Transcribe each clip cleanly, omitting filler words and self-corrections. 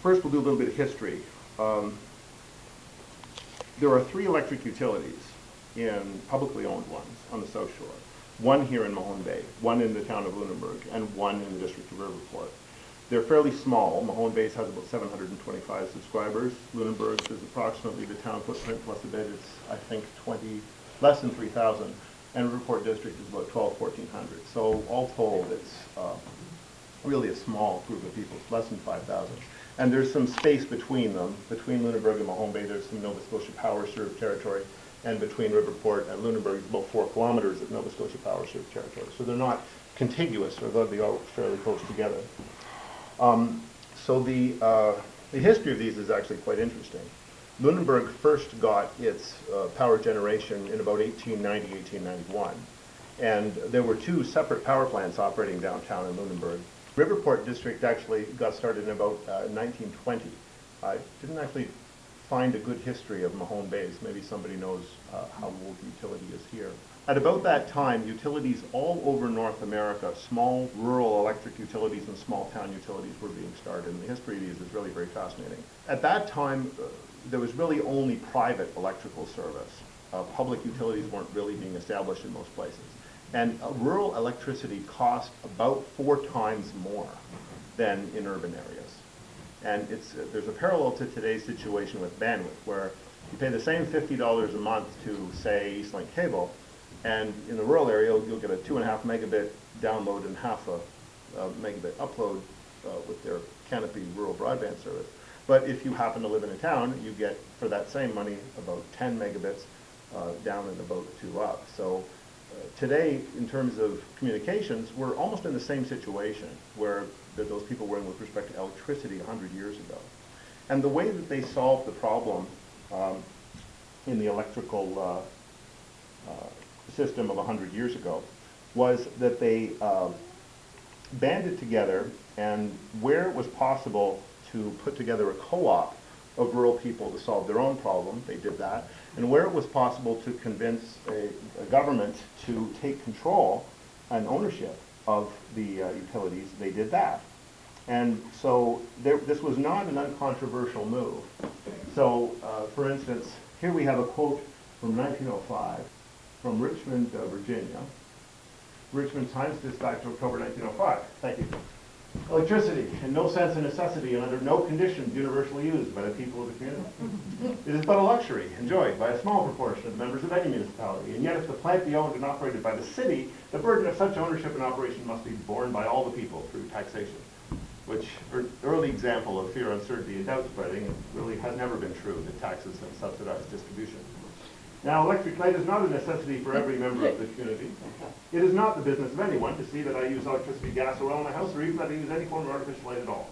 first we'll do a little bit of history. There are 3 electric utilities, in publicly owned ones, on the South Shore. One here in Mahone Bay, one in the town of Lunenburg, and one in the district of Riverport. They're fairly small. Mahone Bay has about 725 subscribers. Lunenburg is approximately the town footprint plus a bit. It's, I think, less than 3,000. And Riverport district is about 1,400. So all told, it's really a small group of people, less than 5,000. And there's some space between them. Between Lunenburg and Mahone Bay, there's some Nova Scotia Power served territory. And between Riverport and Lunenburg, it's about 4 kilometers of Nova Scotia Power served territory. So they're not contiguous, although they are fairly close together. So the history of these is actually quite interesting. Lunenburg first got its power generation in about 1890, 1891. And there were 2 separate power plants operating downtown in Lunenburg. Riverport district actually got started in about 1920. I didn't actually find a good history of Mahone Bay. Maybe somebody knows how old the utility is here. At about that time, utilities all over North America, small rural electric utilities and small town utilities were being started, and the history of these is really very fascinating. At that time, there was really only private electrical service. Public utilities weren't really being established in most places. And rural electricity cost about 4 times more than in urban areas. And there's a parallel to today's situation with bandwidth, where you pay the same $50 a month to, say, Eastlink Cable, and in the rural area, you'll get a 2.5 megabit download and half a megabit upload with their Canopy rural broadband service. But if you happen to live in a town, you get, for that same money, about 10 megabits down and about 2 up. So today, in terms of communications, we're almost in the same situation where those people were in with respect to electricity 100 years ago. And the way that they solved the problem in the electrical system of 100 years ago was that they banded together, and where it was possible to put together a co-op of rural people to solve their own problem, they did that. And where it was possible to convince a government to take control and ownership of the utilities, they did that. And so this was not an uncontroversial move. So, for instance, here we have a quote from 1905 from Richmond, Virginia. Richmond Times-Dispatch, October 1905. Thank you. Electricity, in no sense a necessity and under no conditions universally used by the people of the community. It is but a luxury enjoyed by a small proportion of the members of any municipality, and yet if the plant be owned and operated by the city, the burden of such ownership and operation must be borne by all the people through taxation. Which, early example of fear, uncertainty, and doubt spreading, it really has never been true that taxes have subsidized distribution. Now, electric light is not a necessity for every member of the community. It is not the business of anyone to see that I use electricity, gas, or oil in my house, or even that I use any form of artificial light at all.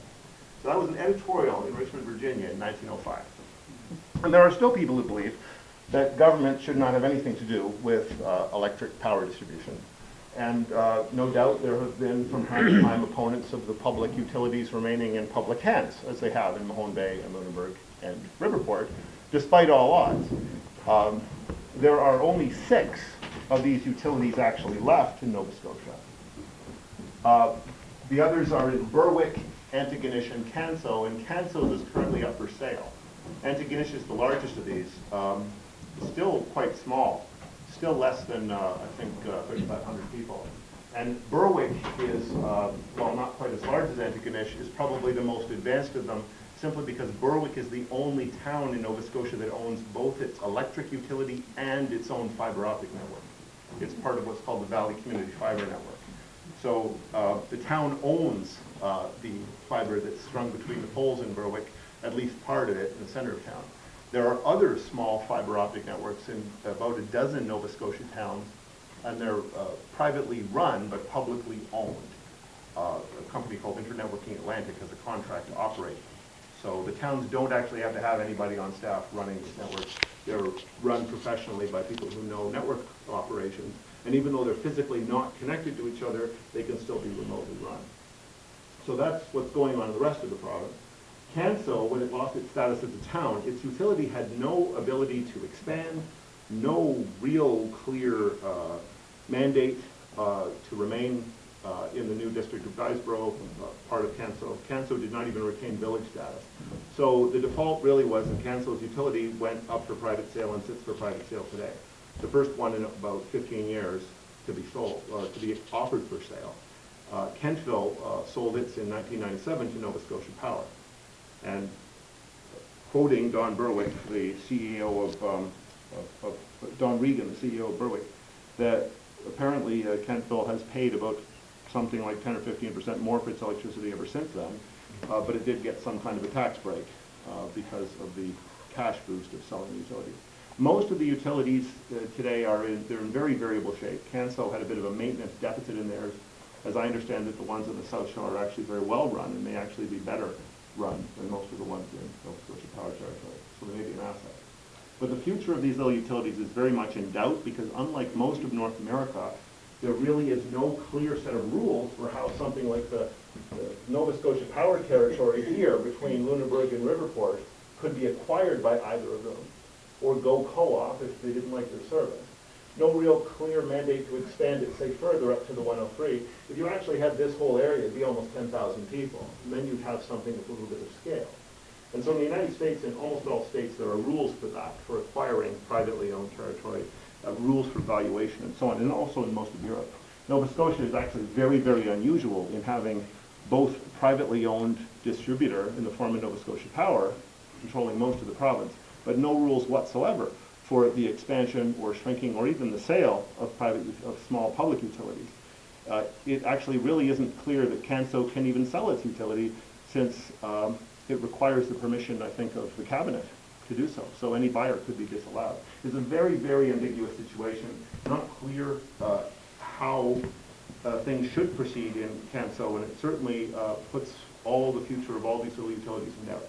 So that was an editorial in Richmond, Virginia in 1905. And there are still people who believe that government should not have anything to do with electric power distribution. And no doubt there have been from time to time opponents of the public utilities remaining in public hands, as they have in Mahone Bay and Lunenburg and Riverport, despite all odds. There are only 6 of these utilities actually left in Nova Scotia. The others are in Berwick, Antigonish, and Canso, and Canso is currently up for sale. Antigonish is the largest of these, still quite small, still less than, I think, 3,500 people. And Berwick is, well, not quite as large as Antigonish, is probably the most advanced of them, simply because Berwick is the only town in Nova Scotia that owns both its electric utility and its own fiber optic network. It's part of what's called the Valley Community Fiber Network. So the town owns the fiber that's strung between the poles in Berwick, at least part of it in the center of town. There are other small fiber optic networks in about a dozen Nova Scotia towns, and they're privately run but publicly owned. A company called Internetworking Atlantic has a contract to operate. So the towns don't actually have to have anybody on staff running these networks. They're run professionally by people who know network operations. And even though they're physically not connected to each other, they can still be remotely run. So that's what's going on in the rest of the province. Canso, when it lost its status as a town, its utility had no ability to expand, no real clear mandate to remain in the new district of Guysborough, part of Canso. Canso did not even retain village status. So the default really was that Canso's utility went up for private sale and sits for private sale today. The first one in about 15 years to be sold, to be offered for sale. Kentville sold its in 1997 to Nova Scotia Power. And quoting Don Berwick, the CEO of Don Regan, the CEO of Berwick, that apparently Kentville has paid about something like 10 or 15% more for its electricity ever since then, but it did get some kind of a tax break because of the cash boost of selling the utilities. Most of the utilities today they're in very variable shape. Canso had a bit of a maintenance deficit in theirs. As I understand it, the ones on the South Shore are actually very well run and may actually be better run than most of the ones in Nova Scotia Power territory, so they may be an asset. But the future of these little utilities is very much in doubt because unlike most of North America, there really is no clear set of rules for how something like the Nova Scotia Power territory here between Lunenburg and Riverport could be acquired by either of them or go co-op if they didn't like their service. No real clear mandate to expand it, say, further up to the 103. If you actually had this whole area, it'd be almost 10,000 people. And then you'd have something with a little bit of scale. And so in the United States, in almost all states, there are rules for that, for acquiring privately owned territory, rules for valuation and so on, and also in most of Europe. Nova Scotia is actually very, very unusual in having both privately owned distributor in the form of Nova Scotia Power, controlling most of the province, but no rules whatsoever for the expansion or shrinking or even the sale of small public utilities. It actually really isn't clear that Canso can even sell its utility since it requires the permission, I think, of the cabinet to do so. So any buyer could be disallowed. It's a very, very ambiguous situation. Not clear how things should proceed in Canso, and it certainly puts all the future of all these little utilities in doubt.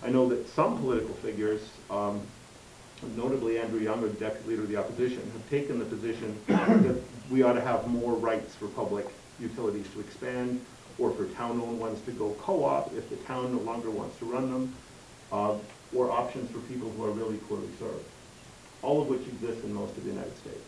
I know that some political figures, notably Andrew Young, the deputy leader of the opposition, have taken the position that we ought to have more rights for public utilities to expand or for town-owned ones to go co-op if the town no longer wants to run them, or options for people who are really poorly served, all of which exist in most of the United States.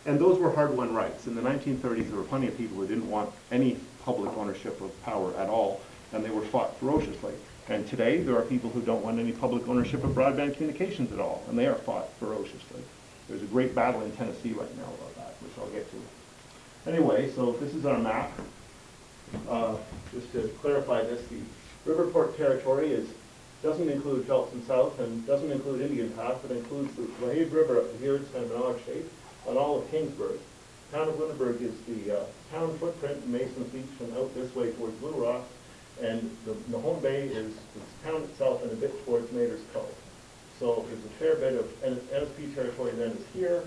And those were hard-won rights. In the 1930s, there were plenty of people who didn't want any public ownership of power at all, and they were fought ferociously. And today, there are people who don't want any public ownership of broadband communications at all, and they are fought ferociously. There's a great battle in Tennessee right now about that, which I'll get to. Anyway, so this is our map. Just to clarify this, the Riverport territory doesn't include Felton South and doesn't include Indian Path, but includes the Lahave River up to here. It's kind of an odd shape, on all of Kingsburg. Town of Lunenburg is the town footprint in Mason's Beach and out this way towards Blue Rock. And the Mahone Bay is the town itself and a bit towards Mater's Cove. So there's a fair bit of NSP territory then is here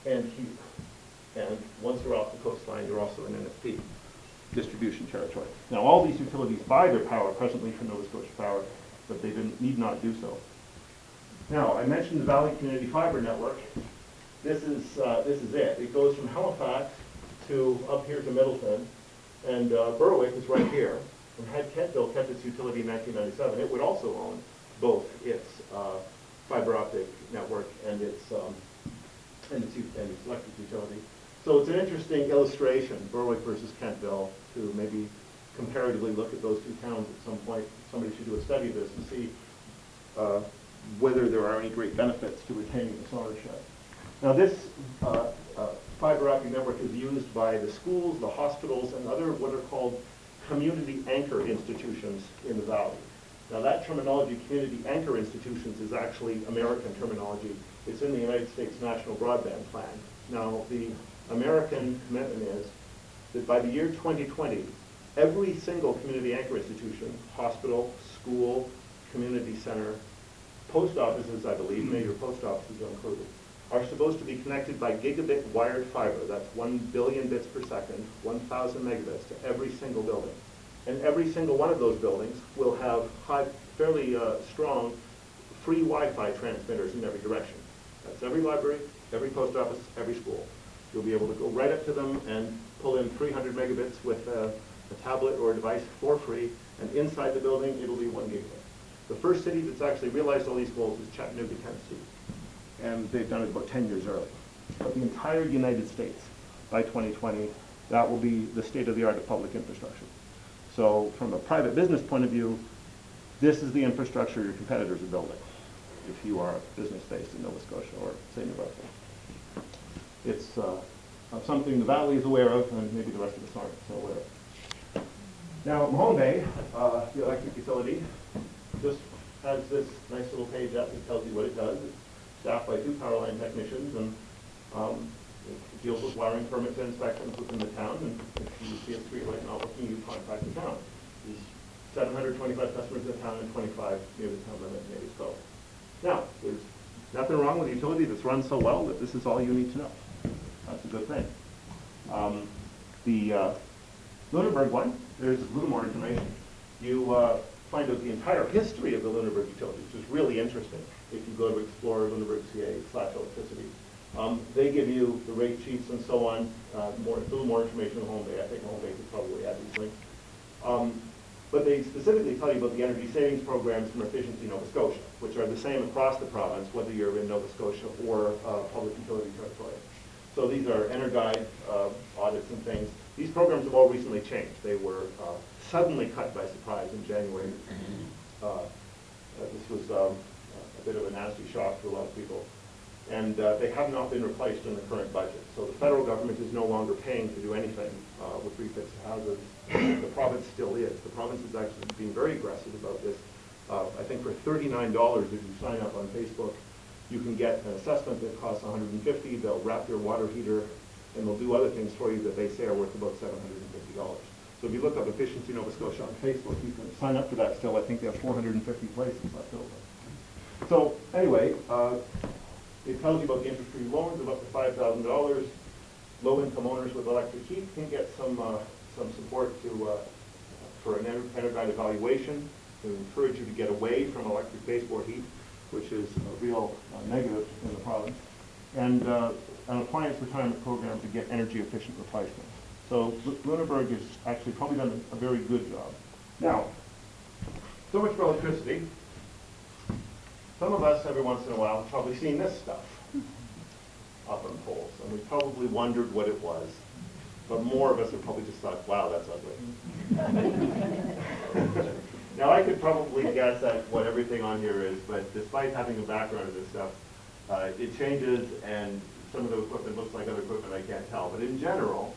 and here. And once you're off the coastline, you're also in NSP distribution territory. Now all these utilities buy their power presently from Nova Scotia Power, but they need not do so. Now I mentioned the Valley Community Fibre Network. This is it. It goes from Halifax to up here to Middleton, and Berwick is right here. And had Kentville kept its utility in 1997, it would also own both its fiber optic network and its electric utility. So it's an interesting illustration, Berwick versus Kentville, to maybe comparatively look at those two towns at some point. Somebody should do a study of this and see whether there are any great benefits to retaining this ownership. Now this fiber optic network is used by the schools, the hospitals, and other what are called community anchor institutions in the valley. Now that terminology, community anchor institutions, is actually American terminology. It's in the United States National Broadband Plan. Now the American commitment is that by the year 2020, every single community anchor institution, hospital, school, community center, post offices, I believe, major post offices are included, are supposed to be connected by gigabit wired fiber. That's 1 billion bits per second, 1,000 megabits to every single building. And every single one of those buildings will have fairly strong free Wi-Fi transmitters in every direction. That's every library, every post office, every school. You'll be able to go right up to them and pull in 300 megabits with a tablet or a device for free, and inside the building it'll be 1 gigabit. The first city that's actually realized all these goals is Chattanooga, Tennessee. And they've done it about 10 years early. But the entire United States, by 2020, that will be the state-of-the-art of public infrastructure. So from a private business point of view, this is the infrastructure your competitors are building if you are a business based in Nova Scotia or, say, New Brunswick. It's something the Valley is aware of, and maybe the rest of us aren't so aware of. Now, Mahone Bay, the electric utility, just has this nice little page up that tells you what it does. It's staffed by 2 power line technicians, and it deals with wiring permits and inspections within the town. And if you see a street light not working, you contact the town. There's 725 customers in the town and 25 near the town limit, maybe so. Now, there's nothing wrong with a utility that's run so well that this is all you need to know. That's a good thing. The Lunenburg one, there's a little more information. You find out the entire history of the Lunenburg utility, which is really interesting if you go to explore Lunenburg.ca/electricity. They give you the rate sheets and so on, a little more information on Mahone Bay. I think Mahone Bay could probably add these links. But they specifically tell you about the energy savings programs from Efficiency Nova Scotia, which are the same across the province, whether you're in Nova Scotia or public utility territory. So these are Energuide audits and things. These programs have all recently changed. They were suddenly cut by surprise in January. This was a bit of a nasty shock to a lot of people. And they have not been replaced in the current budget. So the federal government is no longer paying to do anything with refits to houses. The province still is. The province is actually being very aggressive about this. I think for $39, if you sign up on Facebook, you can get an assessment that costs $150. They'll wrap your water heater, and they'll do other things for you that they say are worth about $750. So if you look up Efficiency Nova Scotia on Facebook, you can sign up for that still. I think they have 450 places left over. So anyway, it tells you about the interest-free loans of up to $5,000. Low-income owners with electric heat can get some support for an Energuide evaluation to encourage you to get away from electric baseboard heat, which is a real negative in the province, and an appliance retirement program to get energy-efficient replacement. So Lunenburg has actually probably done a very good job. Now, so much for electricity. Some of us, every once in a while, have probably seen this stuff up on poles, and we probably wondered what it was. But more of us have probably just thought, wow, that's ugly. Now, I could probably guess at what everything on here is, but despite having a background in this stuff, it changes, and some of the equipment looks like other equipment I can't tell. But in general,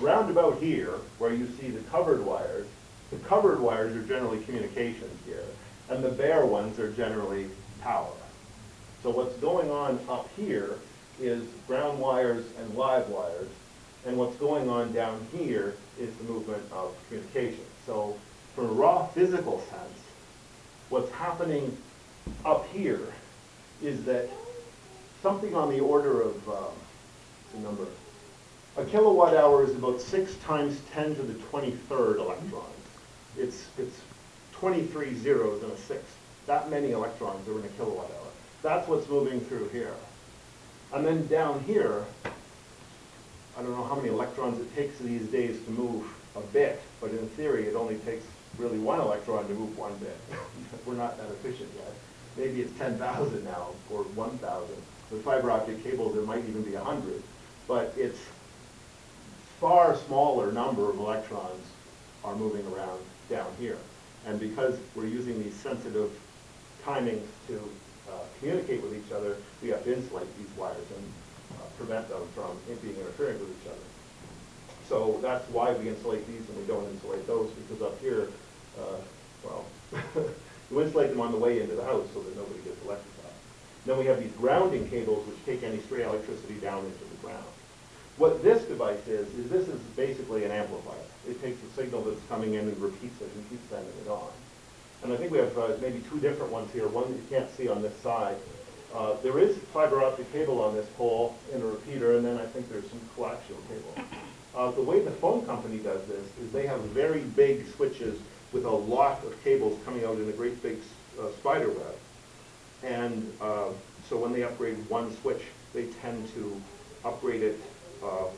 round about here, where you see the covered wires are generally communications gear, and the bare ones are generally power. So what's going on up here is ground wires and live wires, and what's going on down here is the movement of communication. So from a raw physical sense, what's happening up here is that something on the order of, a kilowatt hour is about 6 times 10 to the 23rd electrons. It's 23 zeros and a 6. That many electrons are in a kilowatt hour. That's what's moving through here. And then down here, I don't know how many electrons it takes these days to move a bit, but in theory it only takes really 1 electron to move 1 bit. We're not that efficient yet. Maybe it's 10,000 now, or 1,000. With fiber optic cables, it might even be 100. But it's far smaller number of electrons are moving around down here. And because we're using these sensitive timings to communicate with each other, we have to insulate these wires and prevent them from being interfering with each other. So that's why we insulate these and we don't insulate those, because up here, you insulate them on the way into the house so that nobody gets electrified. Then we have these grounding cables which take any stray electricity down into the ground. What this device is this is basically an amplifier. It takes the signal that's coming in and repeats it and keeps sending it on. And I think we have maybe 2 different ones here, one that you can't see on this side. There is fiber optic cable on this pole in a repeater, and then I think there's some coaxial cable. The way the phone company does this is they have very big switches with a lot of cables coming out in a great big spider web. And so when they upgrade one switch, they tend to upgrade it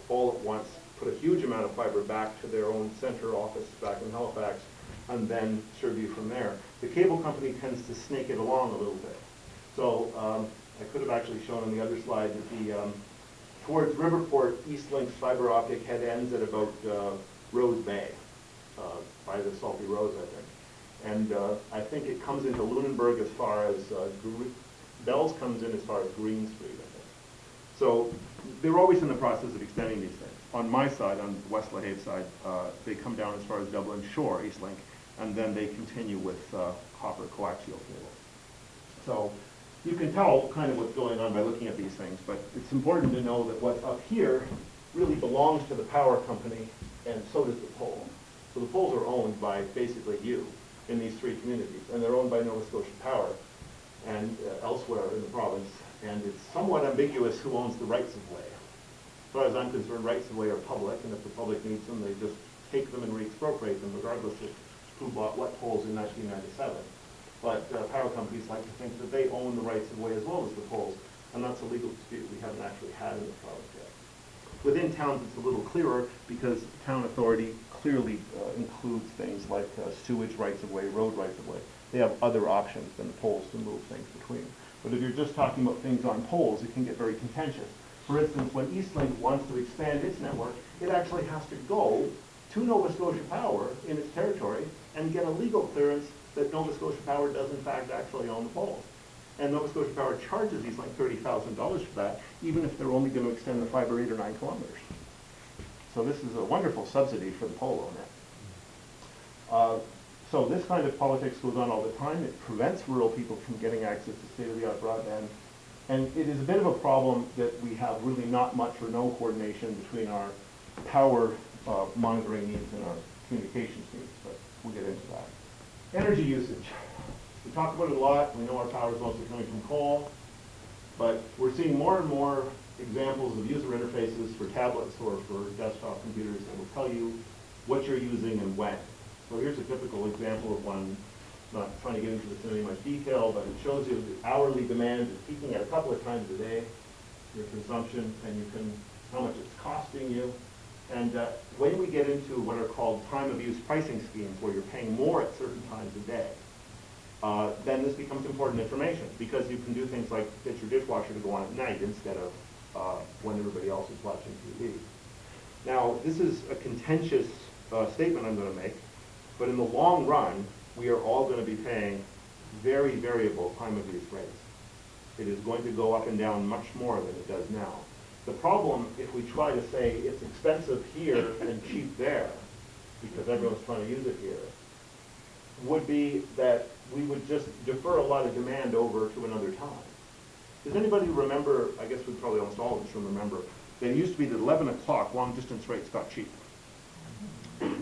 all at once, put a huge amount of fiber back to their own center office back in Halifax, and then serve you from there. The cable company tends to snake it along a little bit. So I could have actually shown on the other slide that the towards Riverport, Eastlink's fiber optic head ends at about Rose Bay, by the Salty Rose, I think. And I think it comes into Lunenburg as far as, Bells comes in as far as Green Street, I think. So they're always in the process of extending these things. On my side, on the West Lahave side, they come down as far as Dublin Shore, Eastlink, and then they continue with copper coaxial cable. So you can tell kind of what's going on by looking at these things, but it's important to know that what's up here really belongs to the power company, and so does the pole. So the poles are owned by basically you in these three communities, and they're owned by Nova Scotia Power and elsewhere in the province, and it's somewhat ambiguous who owns the rights of way. As far as I'm concerned, rights of way are public, and if the public needs them, they just take them and re-expropriate them, regardless of who bought what poles in 1997. But power companies like to think that they own the rights of way as well as the poles, and that's a legal dispute we haven't actually had in the province yet. Within towns, it's a little clearer because town authority clearly includes things like sewage rights of way, road rights of way. They have other options than the poles to move things between. But if you're just talking about things on poles, it can get very contentious. For instance, when Eastlink wants to expand its network, it actually has to go to Nova Scotia Power in its territory and get a legal clearance that Nova Scotia Power does in fact actually own the poles. And Nova Scotia Power charges Eastlink $30,000 for that, even if they're only going to extend the fiber 8 or 9 kilometers. So this is a wonderful subsidy for the pole owner. So this kind of politics goes on all the time. It prevents rural people from getting access to state-of-the-art broadband. And it is a bit of a problem that we have really not much or no coordination between our power monitoring needs and our communications needs, but we'll get into that. Energy usage. We talk about it a lot. We know our power is mostly coming from coal, but we're seeing more and more examples of user interfaces for tablets or for desktop computers that will tell you what you're using and when. So here's a typical example of one. Not trying to get into this in any much detail, but it shows you the hourly demand is peaking at a couple of times a day, your consumption, and you can, how much it's costing you. And when we get into what are called time of use pricing schemes, where you're paying more at certain times a day, then this becomes important information, because you can do things like get your dishwasher to go on at night instead of when everybody else is watching TV. Now, this is a contentious statement I'm going to make, but in the long run, we are all going to be paying very variable time of use rates. It is going to go up and down much more than it does now. The problem, if we try to say it's expensive here and cheap there, because everyone's trying to use it here, would be that we would just defer a lot of demand over to another time. Does anybody remember, I guess we probably almost all of us remember, that it used to be that 11 o'clock long distance rates got cheap.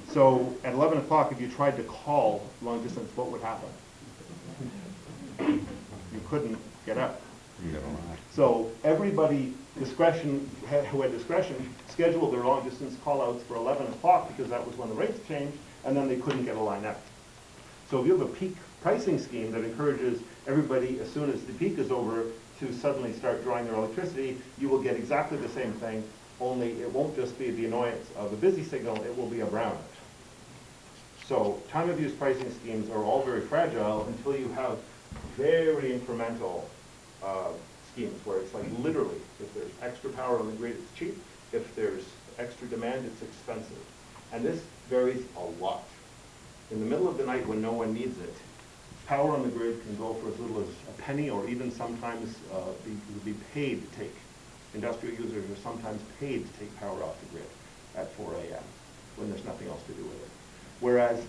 So at 11 o'clock, if you tried to call long distance, what would happen? You couldn't get up. So everybody who had discretion scheduled their long distance call outs for 11 o'clock because that was when the rates changed, and then they couldn't get a line out. So if you have a peak pricing scheme that encourages everybody, as soon as the peak is over, to suddenly start drawing their electricity, you will get exactly the same thing, only it won't just be the annoyance of a busy signal, it will be a brownout. So time of use pricing schemes are all very fragile until you have very incremental schemes where it's like literally, if there's extra power on the grid, it's cheap. If there's extra demand, it's expensive. And this varies a lot. In the middle of the night when no one needs it, power on the grid can go for as little as a penny, or even sometimes be paid to take. Industrial users are sometimes paid to take power off the grid at 4 a.m. when there's nothing else to do with it. Whereas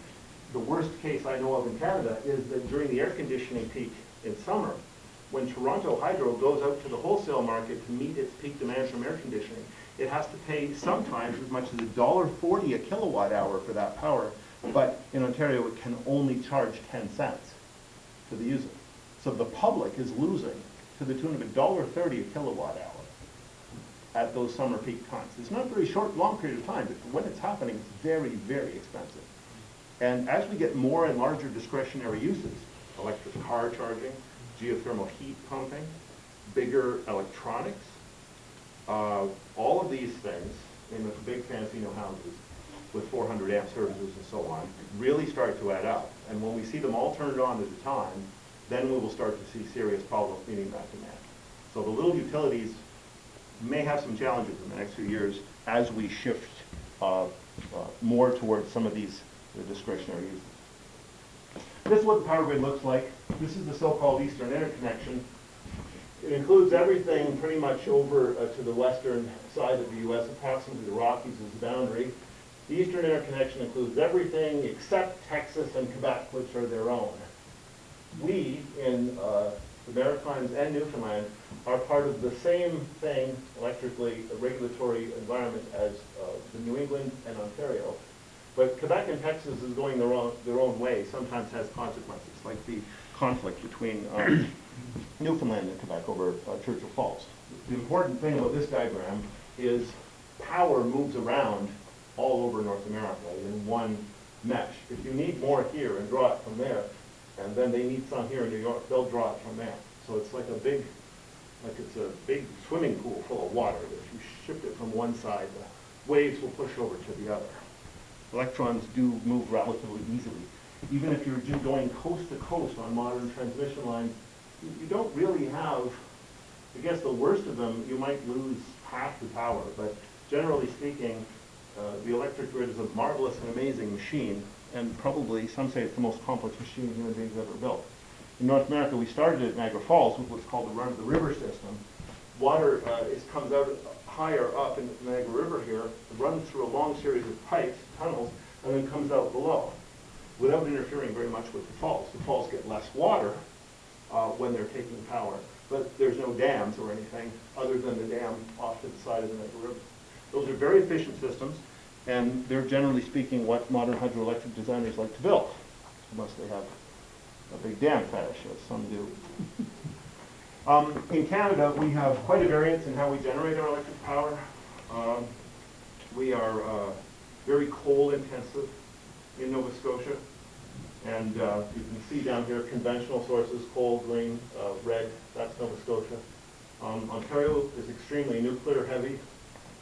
the worst case I know of in Canada is that during the air conditioning peak in summer, when Toronto Hydro goes out to the wholesale market to meet its peak demand from air conditioning, it has to pay sometimes as much as $1.40 a kilowatt hour for that power, but in Ontario it can only charge 10 cents to the user. So the public is losing to the tune of $1.30 a kilowatt hour at those summer peak times. It's not a very short, long period of time, but when it's happening, it's very, very expensive. And as we get more and larger discretionary uses, electric car charging, geothermal heat pumping, bigger electronics, all of these things in the big fancy new houses with 400 amp services and so on really start to add up. And when we see them all turned on at a time, then we will start to see serious problems meeting that demand. So the little utilities may have some challenges in the next few years as we shift more towards some of these discretionary uses. This is what the power grid looks like. This is the so-called Eastern Interconnection. It includes everything pretty much over to the western side of the U.S., approximately the Rockies is the boundary. The Eastern Interconnection includes everything except Texas and Quebec, which are their own. We, in the Maritimes and Newfoundland, are part of the same thing, electrically, a regulatory environment as the New England and Ontario. But Quebec and Texas is going their own way, sometimes has consequences, like the conflict between Newfoundland and Quebec over Churchill Falls. The important thing about this diagram is power moves around all over North America in one mesh. If you need more here and draw it from there, and then they need some here in New York, they'll draw it from there. So it's like it's a big swimming pool full of water. If you shift it from one side, the waves will push over to the other. Electrons do move relatively easily. Even if you're just going coast to coast on modern transmission lines, you don't really have, I guess the worst of them, you might lose half the power, but generally speaking, the electric grid is a marvelous and amazing machine, and probably, some say it's the most complex machine human beings ever built. In North America, we started at Niagara Falls with what's called the run-of-the-river system. Water comes out higher up in the Niagara River here, runs through a long series of pipes, tunnels, and then comes out below without interfering very much with the falls. The falls get less water when they're taking power, but there's no dams or anything other than the dam off to the side of the Niagara River. Those are very efficient systems, and they're generally speaking what modern hydroelectric designers like to build, unless they have a big dam fetish, as some do. In Canada, we have quite a variance in how we generate our electric power. We are very coal intensive in Nova Scotia. And you can see down here conventional sources, coal, green, red, that's Nova Scotia. Ontario is extremely nuclear heavy.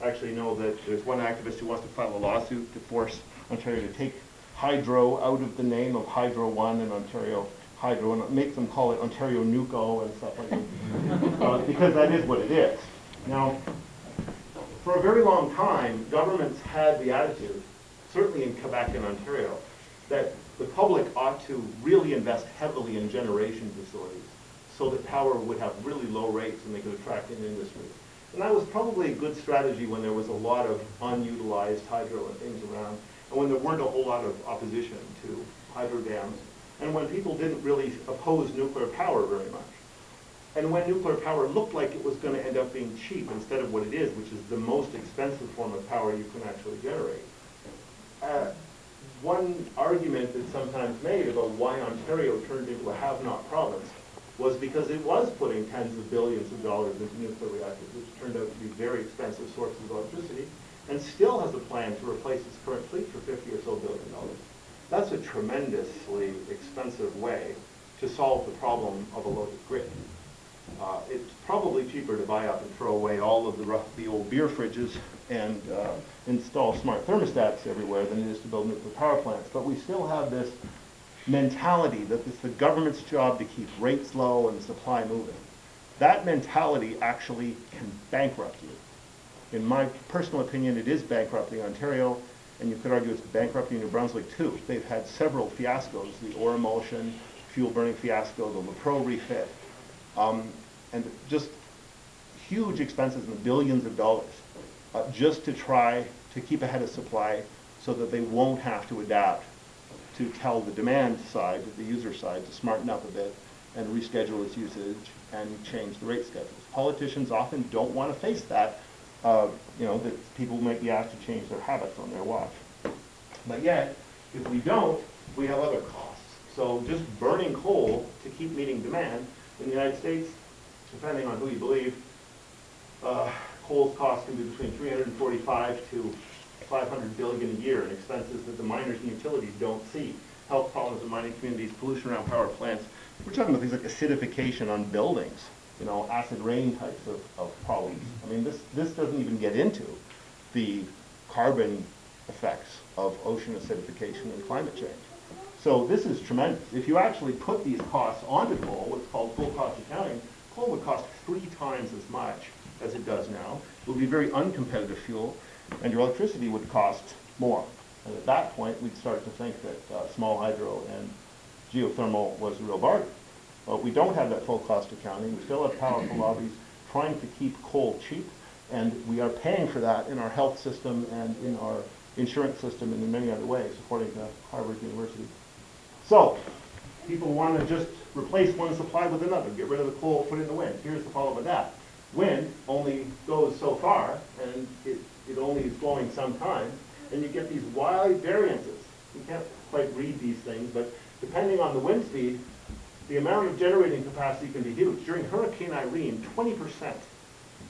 I actually know that there's one activist who wants to file a lawsuit to force Ontario to take hydro out of the name of Hydro 1 and Ontario Hydro and make them call it Ontario Nuco and stuff like that, because that is what it is. Now, for a very long time, governments had the attitude, certainly in Quebec and Ontario, that the public ought to really invest heavily in generation facilities so that power would have really low rates and they could attract in industry. And that was probably a good strategy when there was a lot of unutilized hydro and things around, and when there weren't a whole lot of opposition to hydro dams, and when people didn't really oppose nuclear power very much. And when nuclear power looked like it was going to end up being cheap instead of what it is, which is the most expensive form of power you can actually generate. One argument that's sometimes made about why Ontario turned into a have-not province was because it was putting tens of billions of dollars into nuclear reactors, which turned out to be very expensive sources of electricity, and still has a plan to replace its current fleet for $50 or so billion. That's a tremendously expensive way to solve the problem of a loaded grid. It's probably cheaper to buy up and throw away all of the old beer fridges and install smart thermostats everywhere than it is to build nuclear power plants. But we still have this mentality that it's the government's job to keep rates low and the supply moving. That mentality actually can bankrupt you. In my personal opinion, it is bankrupting Ontario, and you could argue it's bankrupting New Brunswick too. They've had several fiascos, the ore emulsion, fuel burning fiasco, the LaPro refit, and just huge expenses in the billions of dollars just to try to keep ahead of supply so that they won't have to adapt to tell the demand side, the user side, to smarten up a bit and reschedule its usage and change the rate schedules. Politicians often don't want to face that, that people might be asked to change their habits on their watch. But yet, if we don't, we have other costs. So just burning coal to keep meeting demand in the United States, depending on who you believe, coal's cost can be between $345 to $500 billion a year in expenses that the miners and utilities don't see. Health problems in mining communities, pollution around power plants. We're talking about things like acidification on buildings, acid rain types of problems. I mean, this doesn't even get into the carbon effects of ocean acidification and climate change. So this is tremendous. If you actually put these costs onto coal, what's called full cost accounting, coal would cost 3 times as much as it does now. It would be very uncompetitive fuel, and your electricity would cost more. And at that point, we'd start to think that small hydro and geothermal was a real bargain. But we don't have that full cost accounting. We still have powerful lobbies trying to keep coal cheap, and we are paying for that in our health system and in our insurance system and in many other ways, according to Harvard University. So, people want to just replace one supply with another, get rid of the coal, put in the wind. Here's the problem with that. Wind only goes so far, and it only is blowing sometimes, and you get these wide variances. You can't quite read these things, but depending on the wind speed, the amount of generating capacity can be huge. During Hurricane Irene, 20%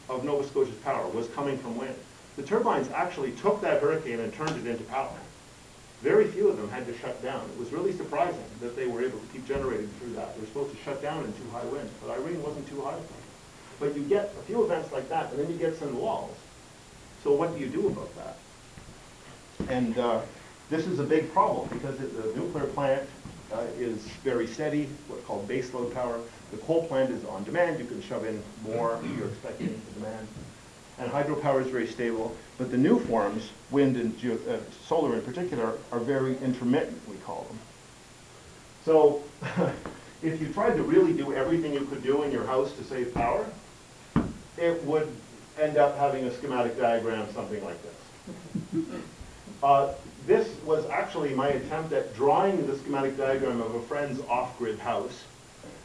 of Nova Scotia's power was coming from wind. The turbines actually took that hurricane and turned it into power. Very few of them had to shut down. It was really surprising that they were able to keep generating through that. They were supposed to shut down in too high winds, but Irene wasn't too high. But you get a few events like that, and then you get some walls. So what do you do about that? And this is a big problem because the nuclear plant is very steady, what's called baseload power. The coal plant is on demand. You can shove in more if you're expecting the demand. And hydropower is very stable. But the new forms, wind and solar in particular, are very intermittent, we call them. So if you tried to really do everything you could do in your house to save power, it would end up having a schematic diagram something like this. This was actually my attempt at drawing the schematic diagram of a friend's off-grid house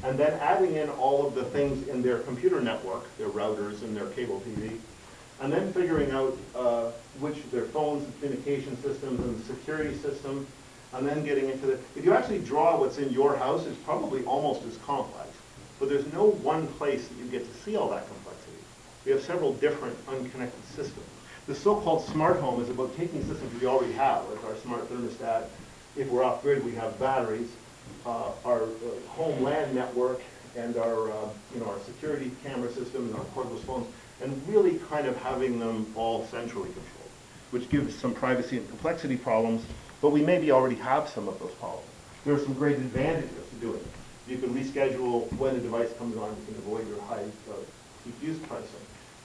and then adding in all of the things in their computer network, their routers and their cable TV, and then figuring out which their phones, the communication systems, and the security system, and then getting into the... If you actually draw what's in your house, it's probably almost as complex, but there's no one place that you get to see all that complexity. We have several different unconnected systems. The so-called smart home is about taking systems we already have, like our smart thermostat. If we're off-grid, we have batteries, our home LAN network, and our security camera system and our cordless phones, and really kind of having them all centrally controlled, which gives some privacy and complexity problems, but we maybe already have some of those problems. There are some great advantages to doing it. You can reschedule when a device comes on, you can avoid your high peak use pricing.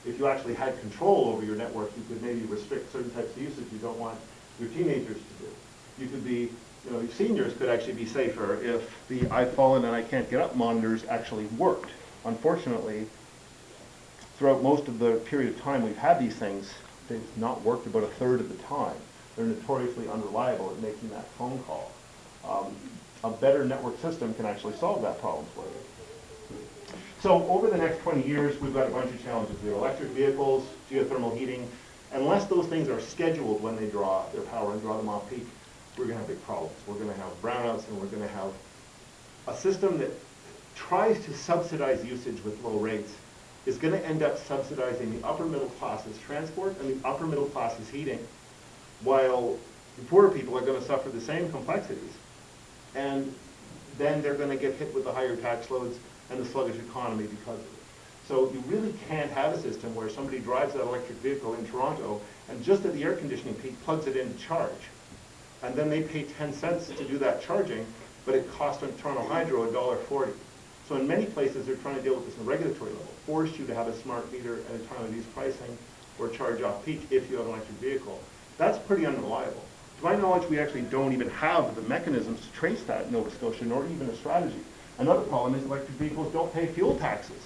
If you actually had control over your network, you could maybe restrict certain types of usage you don't want your teenagers to do. You could be, your seniors could actually be safer if the I've fallen and I can't get up monitors actually worked. Unfortunately, throughout most of the period of time we've had these things, they've not worked about a third of the time. They're notoriously unreliable at making that phone call. A better network system can actually solve that problem for you. So over the next 20 years, we've got a bunch of challenges. We have electric vehicles, geothermal heating. Unless those things are scheduled when they draw their power and draw them off peak, we're going to have big problems. We're going to have brownouts, and we're going to have a system that tries to subsidize usage with low rates is going to end up subsidizing the upper middle class's transport and the upper middle class's heating, while the poorer people are going to suffer the same complexities. And then they're going to get hit with the higher tax loads and the sluggish economy because of it. So you really can't have a system where somebody drives that electric vehicle in Toronto and just at the air conditioning peak plugs it in to charge. And then they pay 10 cents to do that charging, but it costs on Toronto Hydro $1.40. So in many places they're trying to deal with this on a regulatory level, force you to have a smart meter at a time of these pricing or charge off peak if you have an electric vehicle. That's pretty unreliable. To my knowledge, we actually don't even have the mechanisms to trace that in Nova Scotia, nor even a strategy. Another problem is electric vehicles don't pay fuel taxes.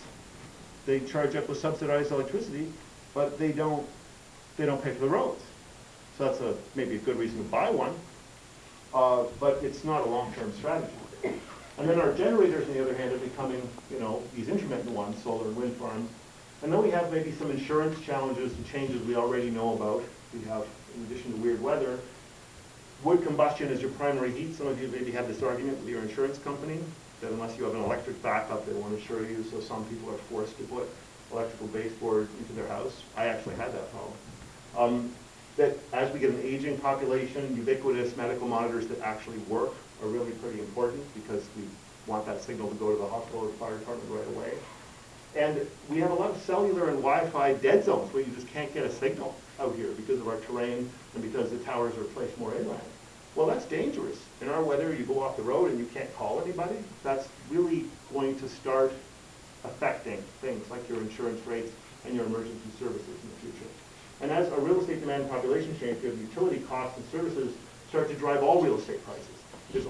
They charge up with subsidized electricity, but they don't pay for the roads. So that's maybe a good reason to buy one, but it's not a long-term strategy. And then our generators, on the other hand, are becoming, these intermittent ones, solar and wind farms. And then we have maybe some insurance challenges and changes we already know about. We have, in addition to weird weather, wood combustion is your primary heat. Some of you maybe had this argument with your insurance company, that unless you have an electric backup, they won't insure you, so some people are forced to put electrical baseboard into their house. I actually had that problem. That as we get an aging population, ubiquitous medical monitors that actually work are really pretty important because we want that signal to go to the hospital or fire department right away. And we have a lot of cellular and Wi-Fi dead zones where you just can't get a signal out here because of our terrain and because the towers are placed more inland. Well, that's dangerous. In our weather, you go off the road and you can't call anybody. That's really going to start affecting things like your insurance rates and your emergency services in the future. And as a real estate demand and population change, you have utility costs and services start to drive all real estate prices. There's